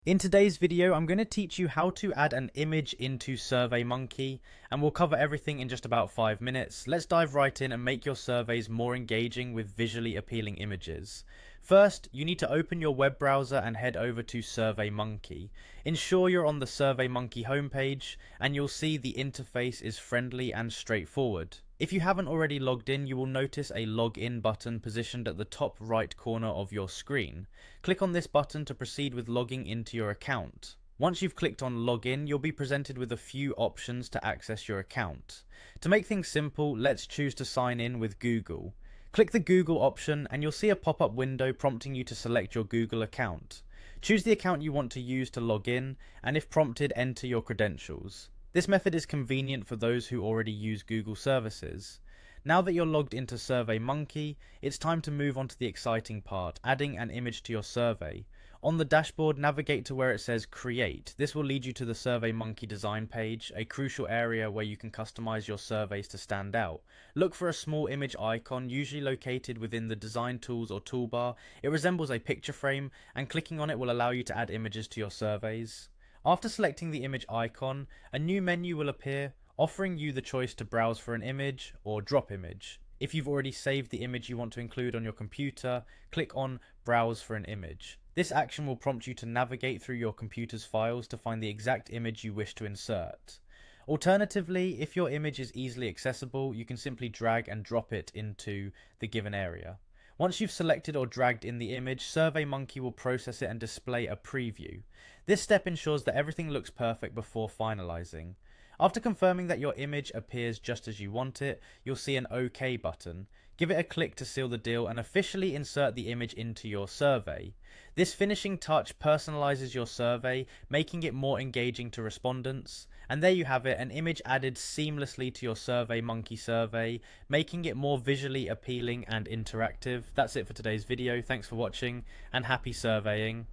In today's video, I'm going to teach you how to add an image into SurveyMonkey, and we'll cover everything in just about 5 minutes. Let's dive right in and make your surveys more engaging with visually appealing images. First, you need to open your web browser and head over to SurveyMonkey. Ensure you're on the SurveyMonkey homepage, and you'll see the interface is friendly and straightforward. If you haven't already logged in, you will notice a login button positioned at the top right corner of your screen. Click on this button to proceed with logging into your account. Once you've clicked on login, you'll be presented with a few options to access your account. To make things simple, let's choose to sign in with Google. Click the Google option and you'll see a pop-up window prompting you to select your Google account. Choose the account you want to use to log in, and if prompted, enter your credentials. This method is convenient for those who already use Google services. Now that you're logged into SurveyMonkey, it's time to move on to the exciting part, adding an image to your survey. On the dashboard, navigate to where it says Create. This will lead you to the SurveyMonkey design page, a crucial area where you can customize your surveys to stand out. Look for a small image icon, usually located within the design tools or toolbar. It resembles a picture frame, and clicking on it will allow you to add images to your surveys. After selecting the image icon, a new menu will appear, offering you the choice to browse for an image or drop image. If you've already saved the image you want to include on your computer, click on Browse for an image. This action will prompt you to navigate through your computer's files to find the exact image you wish to insert. Alternatively, if your image is easily accessible, you can simply drag and drop it into the given area. Once you've selected or dragged in the image, SurveyMonkey will process it and display a preview. This step ensures that everything looks perfect before finalizing. After confirming that your image appears just as you want it, you'll see an OK button. Give it a click to seal the deal and officially insert the image into your survey. This finishing touch personalizes your survey, making it more engaging to respondents. And there you have it, an image added seamlessly to your SurveyMonkey survey, making it more visually appealing and interactive. That's it for today's video. Thanks for watching and happy surveying.